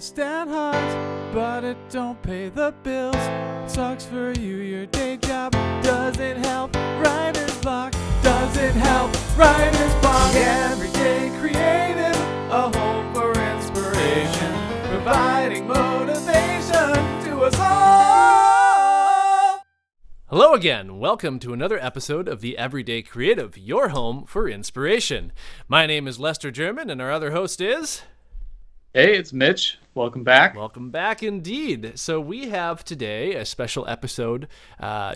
honest and hard, but it don't pay the bills. Sucks for you, your day job doesn't help. Writer's block doesn't help. Writer's block. Everyday Kreative, a home for inspiration, providing motivation to us all. Hello again. Welcome to another episode of the Everyday Kreative, your home for inspiration. My name is Lester German, and our other host is... Hey, it's Mitch. Welcome back. Welcome back indeed. So we have today a special episode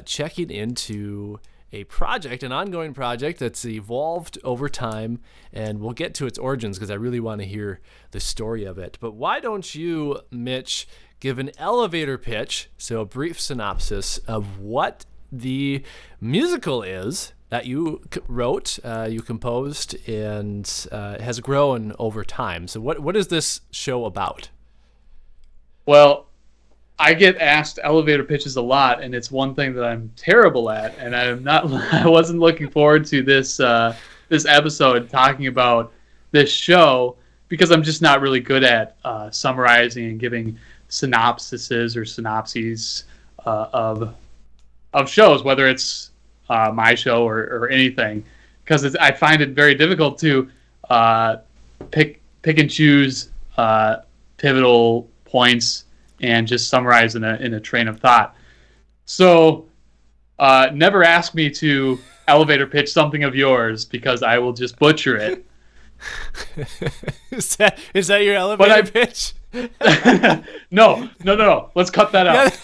checking into a project, an ongoing project that's evolved over time, and we'll get to its origins because I really want to hear the story of it. But why don't you, Mitch, give an elevator pitch, so a brief synopsis of what the musical is that you wrote, you composed, and has grown over time. So what is this show about? Well, I get asked elevator pitches a lot, and it's one thing that I'm terrible at, and I wasn't looking forward to this episode talking about this show because I'm just not really good at summarizing and giving synopses of shows, whether it's my show or anything, because I find it very difficult to pick and choose pivotal points and just summarize in a train of thought. So never ask me to elevator pitch something of yours because I will just butcher it. Is that your elevator pitch? No. Let's cut that out.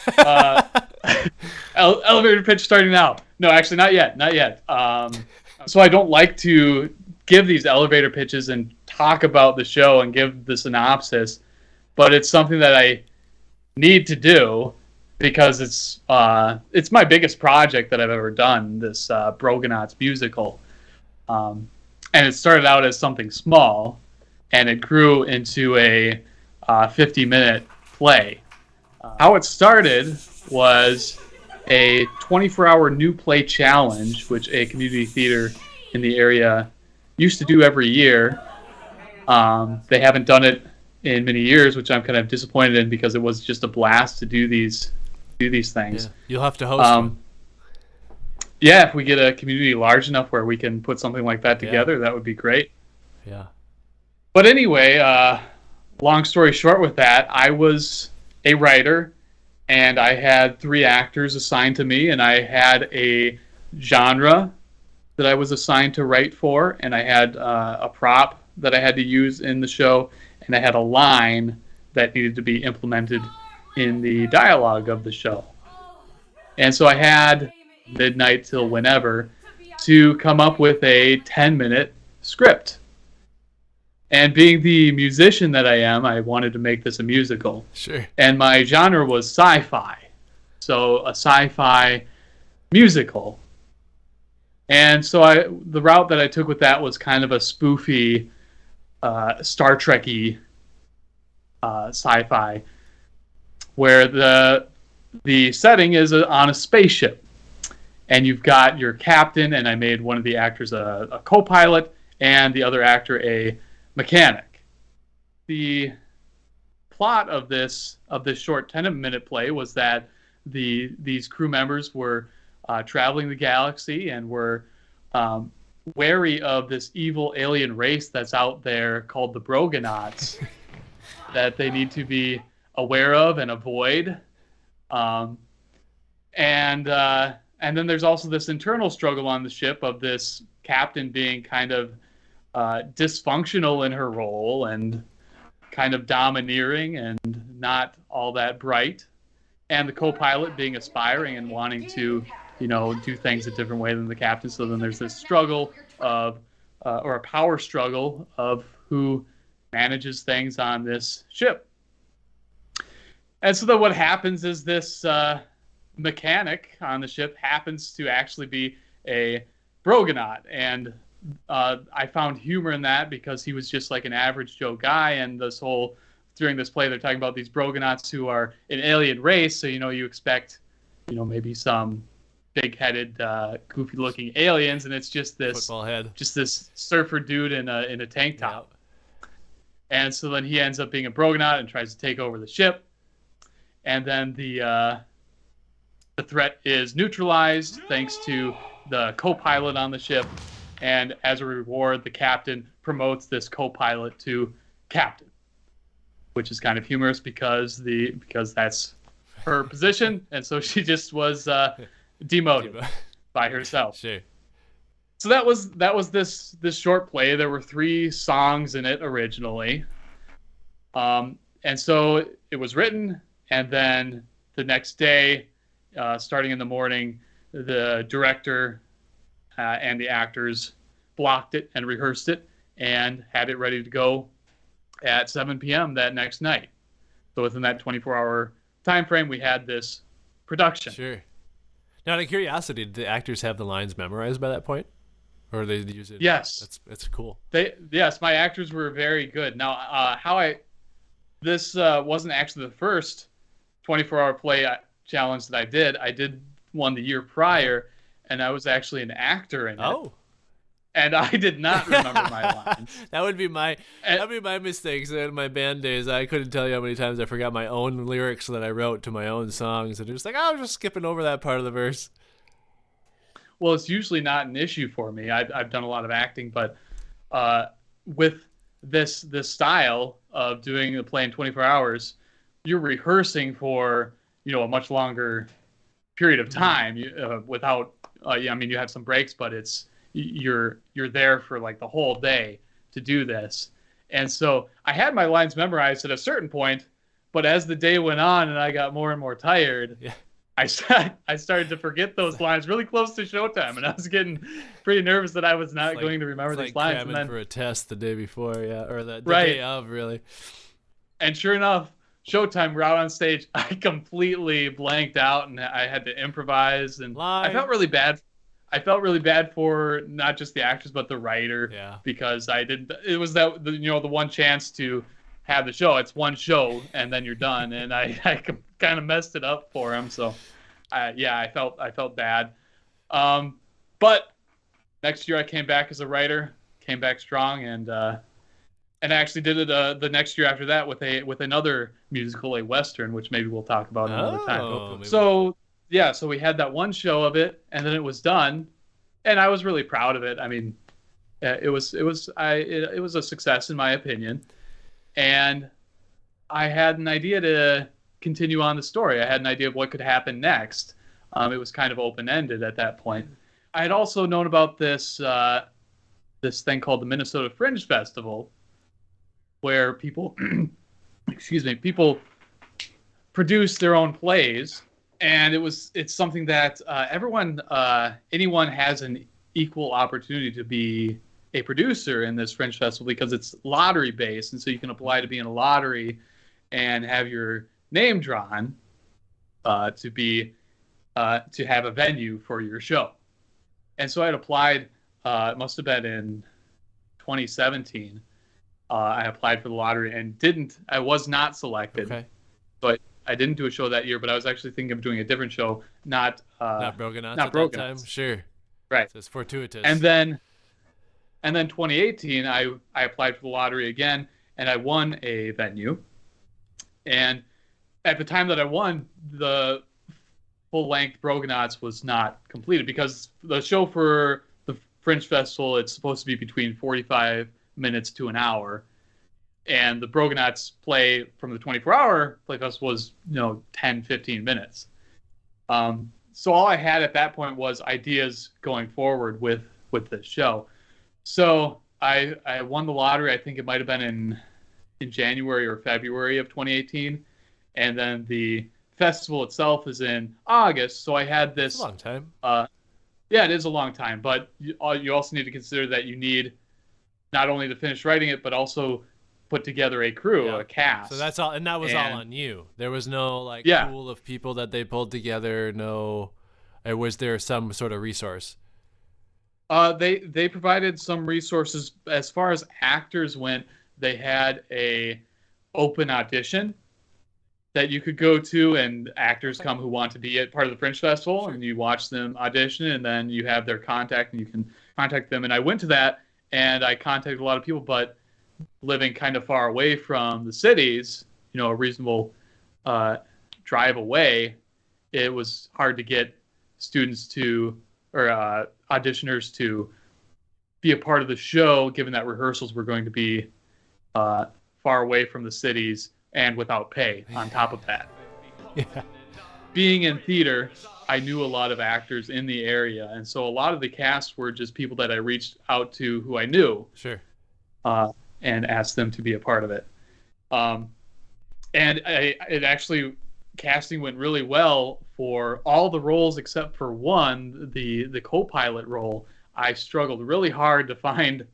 Elevator pitch starting now. No, actually, not yet. So I don't like to give these elevator pitches and talk about the show and give the synopsis, but it's something that I need to do because it's my biggest project that I've ever done, this Brogonauts musical. And it started out as something small, and it grew into a 50-minute play. How it started was a 24-hour new play challenge, which a community theater in the area used to do every year. They haven't done it in many years, which I'm kind of disappointed in because it was just a blast to do these things. Yeah. You'll have to host one. Yeah, if we get a community large enough where we can put something like that together, that would be great. Yeah. But anyway, long story short with that, I was a writer, and I had 3 actors assigned to me, and I had a genre that I was assigned to write for, and I had a prop that I had to use in the show, and I had a line that needed to be implemented in the dialogue of the show. And so I had midnight till whenever to come up with a 10-minute script. And being the musician that I am, I wanted to make this a musical. Sure. And my genre was sci-fi. So a sci-fi musical. And so the route that I took with that was kind of a spoofy, Star Trek-y sci-fi, where the setting is on a spaceship. And you've got your captain, and I made one of the actors a co-pilot, and the other actor a mechanic. The plot of this short 10-minute play was that these crew members were traveling the galaxy and were wary of this evil alien race that's out there called the Brogonauts that they need to be aware of and avoid. And then there's also this internal struggle on the ship of this captain being kind of dysfunctional in her role and kind of domineering and not all that bright, and the co-pilot being aspiring and wanting to, do things a different way than the captain. So then there's this struggle of, or a power struggle of who manages things on this ship. And so then what happens is this mechanic on the ship happens to actually be a Brogonaut, and I found humor in that because he was just like an average Joe guy, and during this play they're talking about these Brogonauts who are an alien race, so you expect maybe some big-headed goofy-looking aliens, and it's just this football head, just this surfer dude in a tank top. And so then he ends up being a Brogonaut and tries to take over the ship. And then the threat is neutralized thanks to the co-pilot on the ship. And as a reward, the captain promotes this co-pilot to captain, which is kind of humorous because that's her position, and so she just was demoted by herself. Sure. So that was this short play. There were 3 songs in it originally, and so it was written, and then the next day, starting in the morning, the director and the actors blocked it and rehearsed it and had it ready to go at 7 p.m. that next night. So within that 24-hour time frame, we had this production. Sure. Now, out of curiosity, did the actors have the lines memorized by that point? Or they use it? Yes. That's cool. Yes, my actors were very good. Now, this wasn't actually the first 24-hour play challenge that I did. I did one the year prior, and I was actually an actor in it. Oh. And I did not remember my lines. That would be my mistakes in my band days. I couldn't tell you how many times I forgot my own lyrics that I wrote to my own songs, and just like, I'm just skipping over that part of the verse. Well, it's usually not an issue for me. I've done a lot of acting, but with this style of doing the play in 24 hours, you're rehearsing for a much longer period of time. Without you have some breaks, but you're there for like the whole day to do this. And so I had my lines memorized at a certain point, but as the day went on and I got more and more tired, I started to forget those lines really close to showtime, and I was getting pretty nervous that I was not going to remember these lines. Cramming and then for a test the day before, or the right. day of, really. And sure enough, showtime, we're out on stage. I completely blanked out, and I had to improvise, and I felt really bad. I felt really bad for not just the actors but the writer, because it was the one chance to have the show. It's one show and then you're done, and I kind of messed it up for him. So I felt bad. But next year I came back as a writer, came back strong, and I actually did it the next year after that with another musical, a Western, which maybe we'll talk about another time. So so we had that one show of it, and then it was done, and I was really proud of it. I mean, it was a success in my opinion, and I had an idea to continue on the story. I had an idea of what could happen next. It was kind of open-ended at that point. I had also known about this thing called the Minnesota Fringe Festival, where people people produce their own plays. And it's something that anyone has an equal opportunity to be a producer in this Fringe Festival, because it's lottery based, and so you can apply to be in a lottery and have your name drawn to have a venue for your show. And so I had applied. It must have been in 2017. I applied for the lottery and I was not selected. Okay. But I didn't do a show that year, but I was actually thinking of doing a different show, not Brogonauts not at Brogonauts. that time. Sure. Right. So it's fortuitous. And then 2018, I applied for the lottery again, and I won a venue. And at the time that I won, the full-length Brogonauts was not completed, because the show for the Fringe Festival, it's supposed to be between 45 minutes to an hour. And the Brogonauts play from the 24-hour play festival was 10, 15 minutes. So all I had at that point was ideas going forward with this show. So I won the lottery. I think it might have been in January or February of 2018, and then the festival itself is in August. So I had this. That's a long time. Yeah, it is a long time, but you also need to consider that you need not only to finish writing it, but also put together a crew, a cast. So that's all, and that was all on you. There was no pool of people that they pulled together. No, or was there some sort of resource? They provided some resources. As far as actors went, they had a open audition that you could go to, and actors come who want to be a part of the Fringe Festival, and you watch them audition, and then you have their contact, and you can contact them. And I went to that, and I contacted a lot of people, but living kind of far away from the cities, a reasonable drive away, it was hard to get students or auditioners to be a part of the show, given that rehearsals were going to be far away from the cities and without pay on top of that. Yeah. Being in theater, I knew a lot of actors in the area, and so a lot of the cast were just people that I reached out to who I knew. Sure. And asked them to be a part of it. Casting went really well for all the roles except for one, the co-pilot role. I struggled really hard to find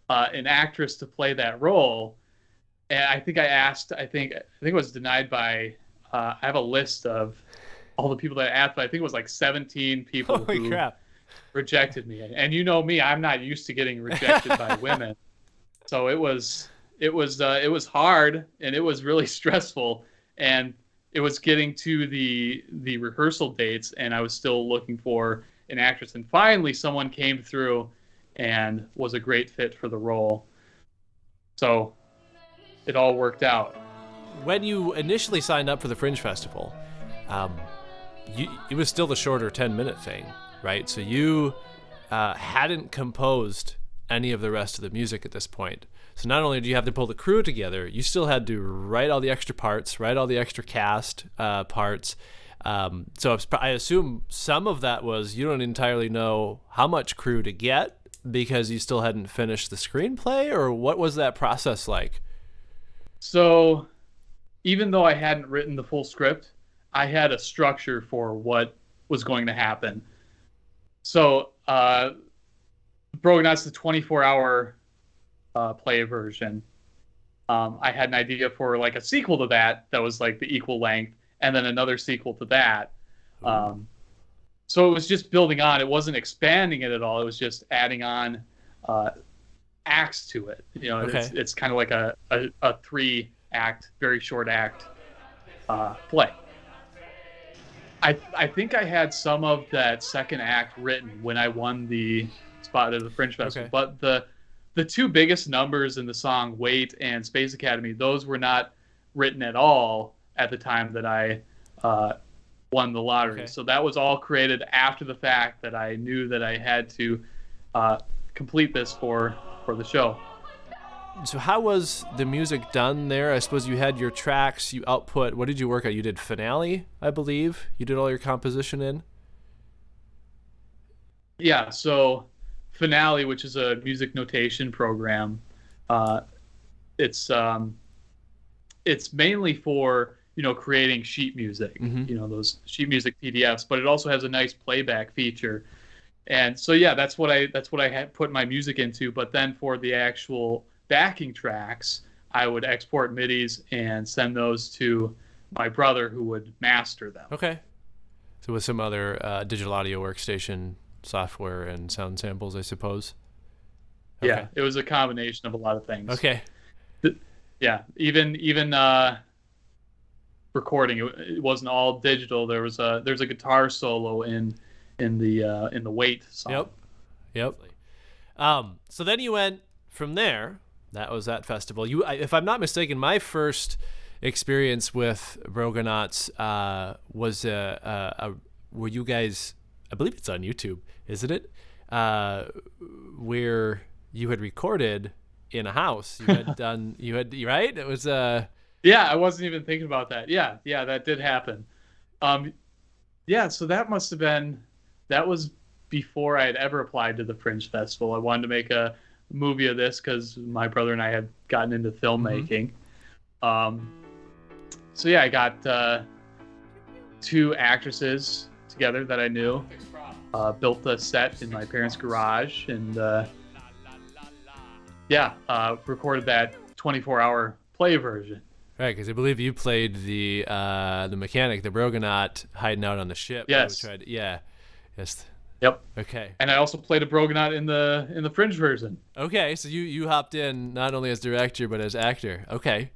an actress to play that role. And I think it was denied by, I have a list of all the people that I asked, but I think it was like 17 people Holy crap. rejected me. And you know me, I'm not used to getting rejected by women. So it was hard, and it was really stressful, and it was getting to the rehearsal dates, and I was still looking for an actress, and finally someone came through and was a great fit for the role. So it all worked out. When you initially signed up for the Fringe Festival, it was still the shorter 10-minute thing, right? So you hadn't composed any of the rest of the music at this point. So not only do you have to pull the crew together, you still had to write all the extra parts, write all the extra cast parts. So I assume some of that was you don't entirely know how much crew to get because you still hadn't finished the screenplay, or what was that process like? So even though I hadn't written the full script, I had a structure for what was going to happen. So Brogonauts, the 24-hour play version. I had an idea for like a sequel to that was like the equal length, and then another sequel to that. So it was just building on. It wasn't expanding it at all. It was just adding on acts to it. Okay. It's kind of like a 3-act, very short act play. I think I had some of that second act written when I won the spot at the Fringe Festival, but the two biggest numbers in the song, Wait and Space Academy, those were not written at all at the time that I won the lottery. Okay. So that was all created after the fact that I knew that I had to complete this for the show. So how was the music done there? I suppose you had your tracks, you output. What did you work on? You did Finale, I believe. You did all your composition in? Yeah, so Finale, which is a music notation program, it's mainly for creating sheet music, those sheet music PDFs, but it also has a nice playback feature. And so that's what I had put my music into. But then for the actual backing tracks, I would export MIDIs and send those to my brother, who would master them. Okay. So with some other digital audio workstation software and sound samples, I suppose. Okay. Yeah, it was a combination of a lot of things. Okay. Yeah, even recording, it wasn't all digital. There's a guitar solo in the Wait song. Yep. So then you went from there. That was that festival. If I'm not mistaken, my first experience with Brogonauts was were you guys? I believe it's on YouTube, isn't it? Where you had recorded in a house. You had done. Right? It was. Yeah, I wasn't even thinking about that. Yeah, that did happen. So that was before I had ever applied to the Fringe Festival. I wanted to make a movie of this because my brother and I had gotten into filmmaking. Mm-hmm. I got 2 actresses together that I knew, built a set in my parents' garage, and recorded that 24-hour play version. Right, because I believe you played the mechanic, the Brogonaut, hiding out on the ship. Yes. Yes. Yep. Okay. And I also played a Brogonaut in the Fringe version. Okay, so you hopped in not only as director but as actor. Okay.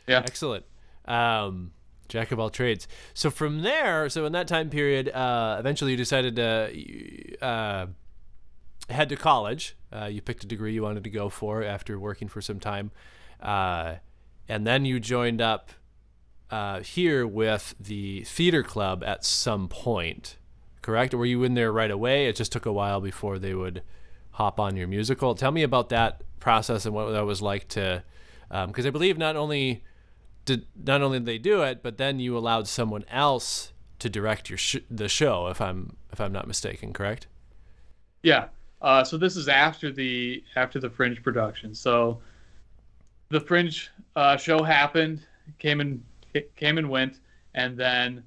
Yeah. Excellent. Jack of all trades. So from there, in that time period, eventually you decided to head to college. You picked a degree you wanted to go for after working for some time. and then you joined up here with the theater club at some point, correct? Or were you in there right away? It just took a while before they would hop on your musical. Tell me about that process and what that was like to, because I believe not only did they do it, but then you allowed someone else to direct the show, if I'm not mistaken, correct? Yeah. So this is after the Fringe production. So the Fringe show happened, came and went, and then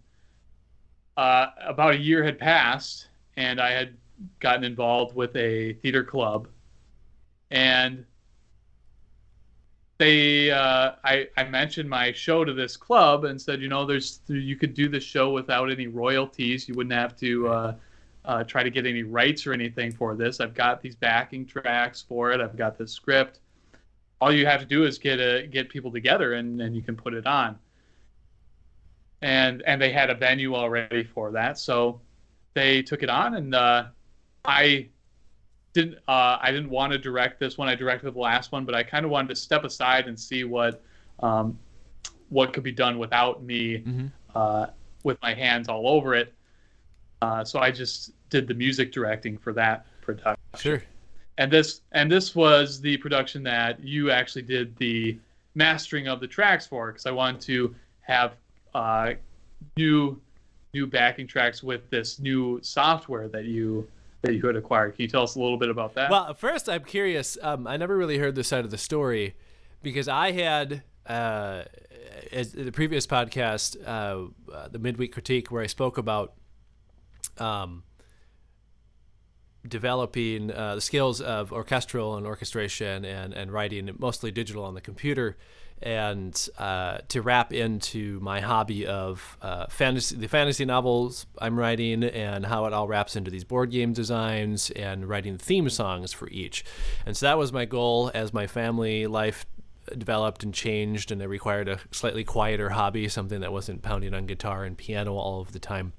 about a year had passed, and I had gotten involved with a theater club, and I mentioned my show to this club and said, you could do this show without any royalties. You wouldn't have to try to get any rights or anything for this. I've got these backing tracks for it. I've got the script. All you have to do is get people together, and you can put it on. And they had a venue already for that, so they took it on, and I didn't want to direct this one. I directed the last one, but I kind of wanted to step aside and see what could be done without me with my hands all over it. So I just did the music directing for that production. Sure. And this was the production that you actually did the mastering of the tracks for, because I wanted to have new backing tracks with this new software that you had acquired. Can you tell us a little bit about that? Well, first I'm curious. I never really heard this side of the story, because I had as the previous podcast, the midweek critique, where I spoke about developing the skills of orchestral and orchestration and writing, mostly digital on the computer, and to wrap into my hobby of the fantasy novels I'm writing, and how it all wraps into these board game designs and writing theme songs for each. And so that was my goal as my family life developed and changed, and it required a slightly quieter hobby, something that wasn't pounding on guitar and piano all of the time.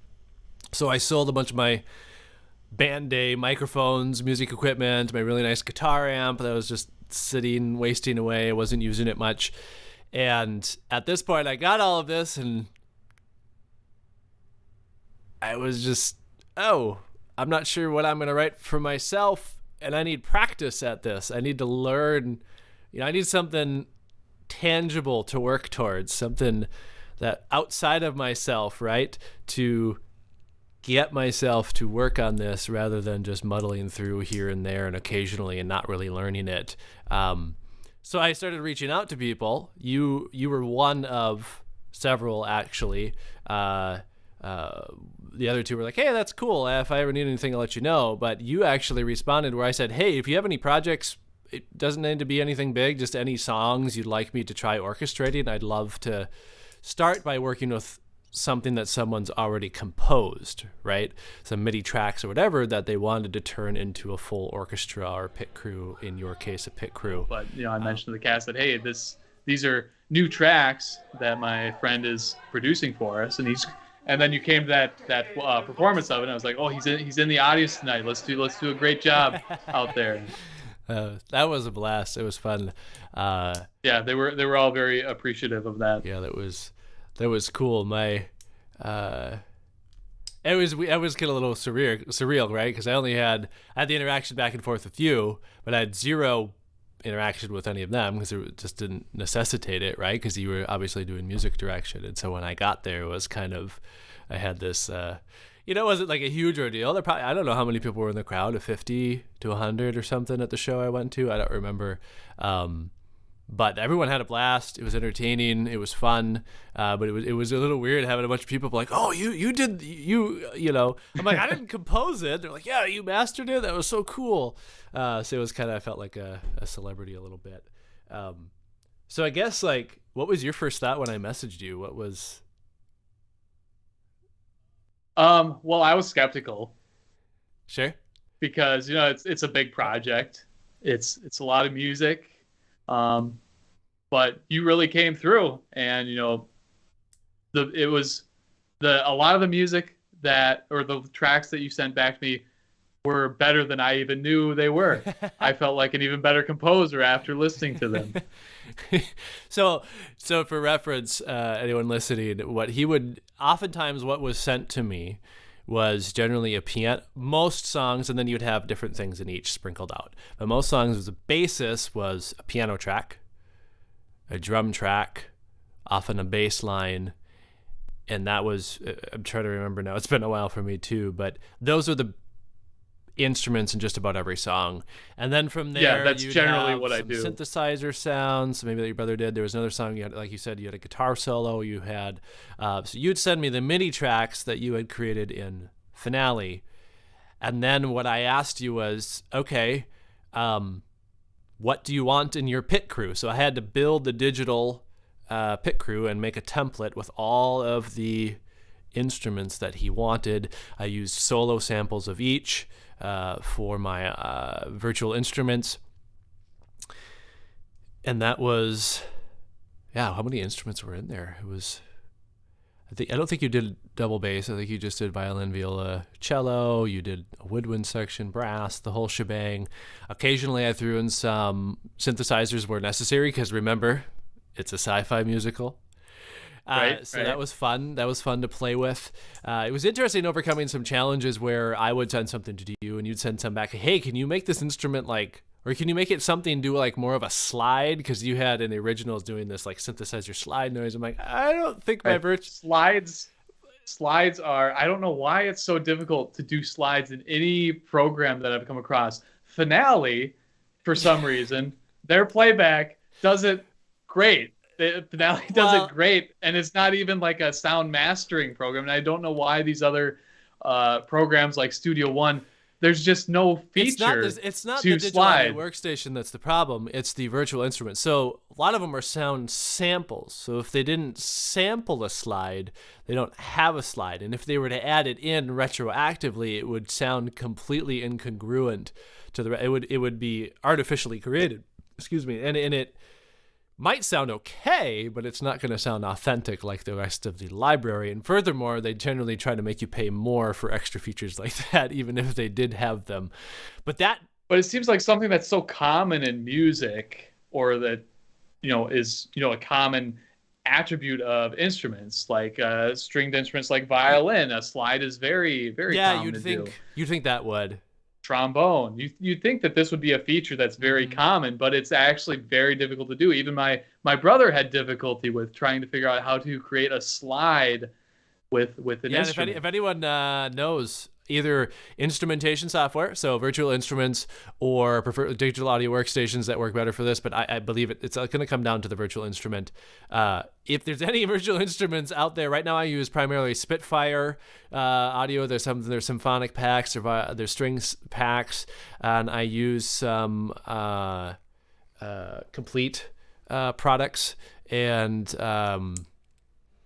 So I sold a bunch of my band day microphones, music equipment, my really nice guitar amp that was just sitting, wasting away. I wasn't using it much. And at this point, I got all of this, and I was just, I'm not sure what I'm going to write for myself, and I need practice at this. I need to learn, I need something tangible to work towards, something that outside of myself, right, to get myself to work on this rather than just muddling through here and there and occasionally and not really learning it. So I started reaching out to people. You were one of several, actually. The other two were like, hey, that's cool. If I ever need anything, I'll let you know. But you actually responded where I said, hey, if you have any projects, it doesn't need to be anything big, just any songs you'd like me to try orchestrating. I'd love to start by working with something that someone's already composed, right? Some MIDI tracks or whatever that they wanted to turn into a full orchestra or pit crew, in your case, a pit crew. But, I mentioned to the cast that, hey, these are new tracks that my friend is producing for us, and then you came to that performance of it, and I was like, oh, he's in the audience tonight. Let's do a great job out there. That was a blast. It was fun. Yeah, they were all very appreciative of that. Yeah, that was cool. I was kind of a little surreal, right? Because I had the interaction back and forth with you, but I had zero interaction with any of them because it just didn't necessitate it, right? Because you were obviously doing music direction, and so when I got there, it was kind of, I had this, it wasn't like a huge ordeal. There probably, I don't know how many people were in the crowd, 50 to 100 or something at the show I went to. I don't remember. But everyone had a blast. It was entertaining. It was fun. But it was a little weird having a bunch of people like, oh, you did, I'm like, I didn't compose it. They're like, yeah, you mastered it. That was so cool. So it was kind of, I felt like a celebrity a little bit. So I guess, like, what was your first thought when I messaged you? What was... Well, I was skeptical. Sure. Because, it's a big project. It's a lot of music. But you really came through, and a lot of the music or the tracks that you sent back to me were better than I even knew they were. I felt like an even better composer after listening to them. So for reference, anyone listening, what was sent to me was generally a piano, most songs, and then you'd have different things in each sprinkled out. But most songs, the basis was a piano track, a drum track, often a bass line, and that was, I'm trying to remember now, it's been a while for me too, but those are the instruments in just about every song. And then from there, that's generally what I do. Synthesizer sounds, maybe that your brother did. There was another song you had, like you said, you had a guitar solo. You had so you'd send me the MIDI tracks that you had created in Finale, and then what I asked you was, okay, what do you want in your pit crew? So I had to build the digital pit crew and make a template with all of the instruments that he wanted. I used solo samples of each for my virtual instruments, and that was, how many instruments were in there? It was, I don't think you did double bass. I think you just did violin, viola, cello. You did a woodwind section, brass, the whole shebang. Occasionally I threw in some synthesizers where necessary, because remember, it's a sci-fi musical. Right. That was fun. That was fun to play with. It was interesting overcoming some challenges where I would send something to you and you'd send some back. Hey, can you make this instrument or can you make it something, do like more of a slide? Because you had in the originals doing this like synthesizer slide noise. I'm like, I don't think my slides are, I don't know why it's so difficult to do slides in any program that I've come across. Finale, for some reason, their playback does it great. Finale does it great, and it's not even like a sound mastering program. And I don't know why these other programs like Studio One, there's just no feature. It's not to the digital slide. audio workstation that's the problem. It's the virtual instrument. So a lot of them are sound samples. So if they didn't sample a slide, they don't have a slide. And if they were to add it in retroactively, it would sound completely incongruent to the. It would be artificially created. Excuse me, and it might sound okay, but it's not going to sound authentic like the rest of the library. And furthermore, they generally try to make you pay more for extra features like that, even if they did have them. But it seems like something that's so common in music, or that, is, a common attribute of instruments, like stringed instruments like violin. A slide is very, very common to do. You'd think that would. Trombone. You'd think that this would be a feature that's very common, but it's actually very difficult to do. Even my brother had difficulty with trying to figure out how to create a slide with an instrument. If anyone knows either instrumentation software, so virtual instruments, or prefer digital audio workstations that work better for this, but I believe it's going to come down to the virtual instrument. If there's any virtual instruments out there right now, I use primarily Spitfire audio. There's symphonic packs, there's strings packs, and I use some complete products, and none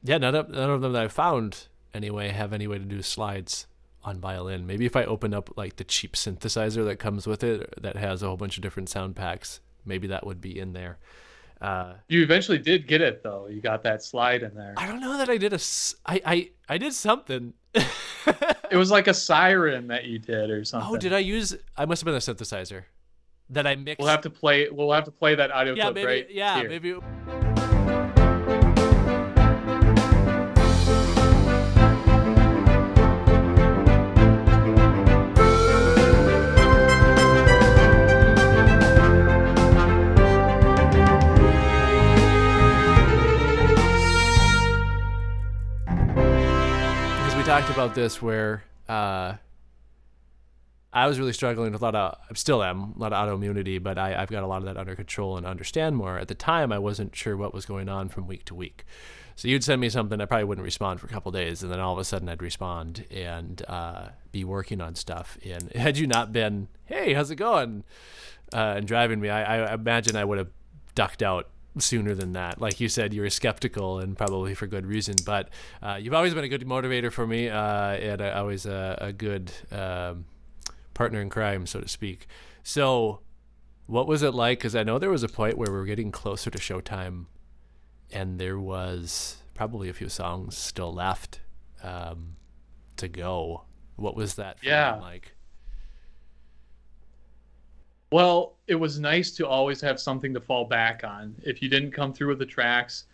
of them that I've found anyway have any way to do slides on violin. Maybe if I open up like the cheap synthesizer that comes with it that has a whole bunch of different sound packs, maybe that would be in there. You eventually did get it though. You got that slide in there. I don't know that I did I did something. It was like a siren that you did or something. Oh, did I use? I must have been a synthesizer that I mixed. We'll have to play that audio clip right here. Maybe. Talked about this where I was really struggling with I still am a lot of autoimmunity, but I've got a lot of that under control and understand more. At the time, I wasn't sure what was going on from week to week. So you'd send me something, I probably wouldn't respond for a couple of days, and then all of a sudden I'd respond and be working on stuff. And had you not been, hey, how's it going, and driving me, I imagine I would have ducked out sooner than that. Like you said, you were skeptical, and probably for good reason, but you've always been a good motivator for me, and always a good partner in crime, so to speak. So what was it like? Because I know there was a point where we were getting closer to showtime, and there was probably a few songs still left to go. What was that feeling like? Well, it was nice to always have something to fall back on. If you didn't come through with the tracks,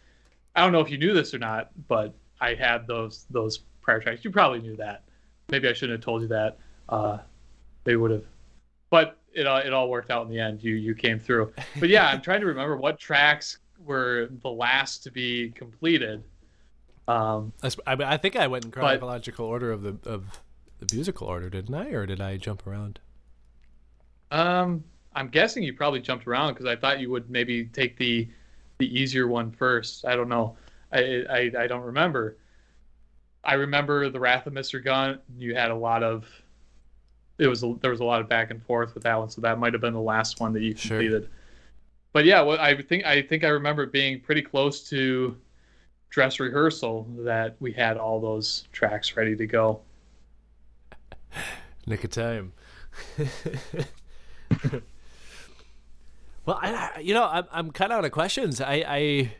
I don't know if you knew this or not, but I had those prior tracks. You probably knew that. Maybe I shouldn't have told you that. They would have, but it all worked out in the end. You came through. But yeah, I'm trying to remember what tracks were the last to be completed. I think I went in chronological order of the musical order, didn't I? Or did I jump around? I'm guessing you probably jumped around because I thought you would maybe take the easier one first. I don't know. I don't remember. I remember the Wrath of Mr. Gunn. You had a lot of. There was a lot of back and forth with that one, so that might have been the last one that you completed. Sure. But yeah, I think I remember being pretty close to dress rehearsal that we had all those tracks ready to go. Nick of time. Well, I'm kind of out of questions. I'm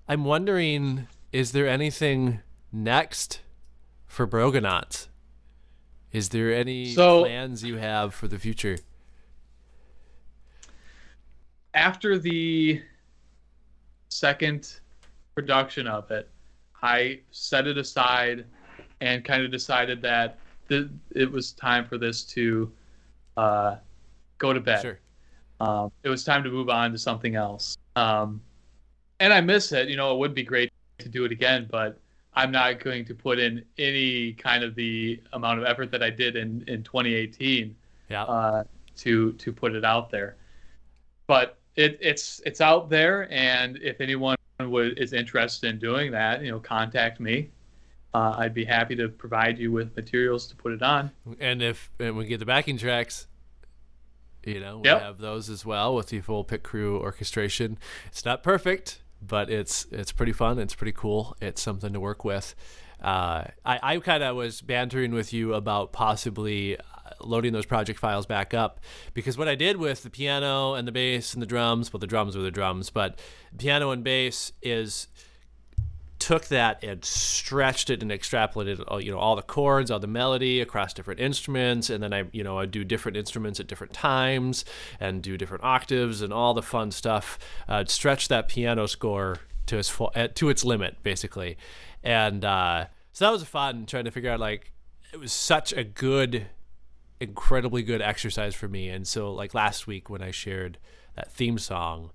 wondering, is there anything next for Brogonauts? Is there any plans you have for the future? After the second production of it, I set it aside and kind of decided that it was time for this to go to bed. Sure. It was time to move on to something else. And I miss it. It would be great to do it again, but I'm not going to put in any kind of the amount of effort that I did in 2018 to put it out there. But it's out there, and if anyone is interested in doing that, contact me. I'd be happy to provide you with materials to put it on. And we get the backing tracks, we have those as well with the full pit crew orchestration. It's not perfect, but it's pretty fun. It's pretty cool. It's something to work with. I kind of was bantering with you about possibly loading those project files back up, because what I did with the piano and the bass and the drums, well, the drums were the drums, but piano and bass took that and stretched it and extrapolated all the chords, all the melody across different instruments, and then I do different instruments at different times and do different octaves and all the fun stuff. Stretch that piano score to its limit, basically. And so that was fun, trying to figure out, it was such a incredibly good exercise for me. And so last week when I shared that theme song,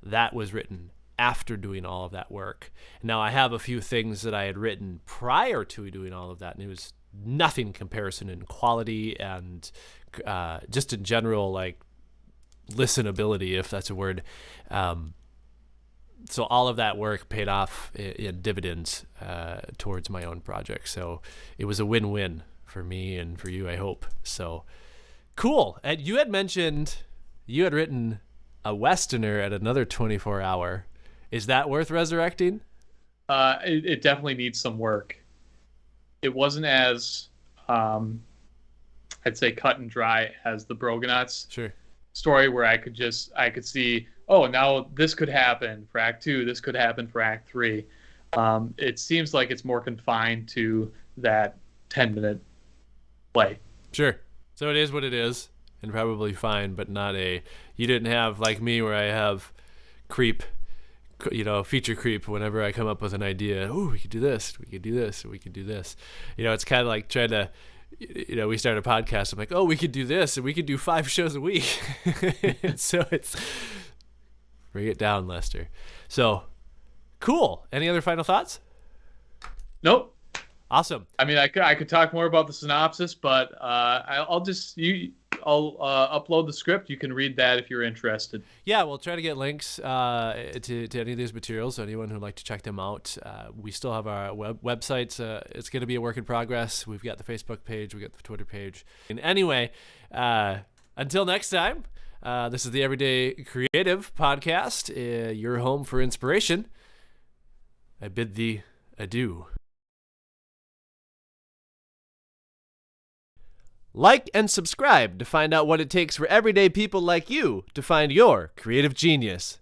that was written after doing all of that work. Now I have a few things that I had written prior to doing all of that, and it was nothing comparison in quality and just in general listenability, if that's a word. So all of that work paid off in dividends towards my own project. So it was a win-win for me and for you, I hope. So cool. And you had mentioned you had written a Westerner at another 24-hour. Is that worth resurrecting? It definitely needs some work. It wasn't as, I'd say, cut and dry as the Brogonauts story, where I could see, oh, now this could happen for Act 2, this could happen for Act 3. It seems like it's more confined to that 10-minute play. Sure. So it is what it is, and probably fine, but not you didn't have, like me, where I have feature creep whenever I come up with an idea. Oh, we could do this, we could do this, we could do this. It's kind of like trying to, we start a podcast. I'm like, oh, we could do this, and we could do 5 shows a week. And so it's, bring it down, Lester. So, cool. Any other final thoughts? Nope. Awesome. I mean, I could talk more about the synopsis, but I'll upload the script. You can read that if you're interested. Yeah, we'll try to get links to any of these materials. Anyone who'd like to check them out. We still have our websites. It's going to be a work in progress. We've got the Facebook page. We've got the Twitter page. And anyway, until next time, this is the Everyday Kreative Podcast, your home for inspiration. I bid thee adieu. Like and subscribe to find out what it takes for everyday people like you to find your creative genius.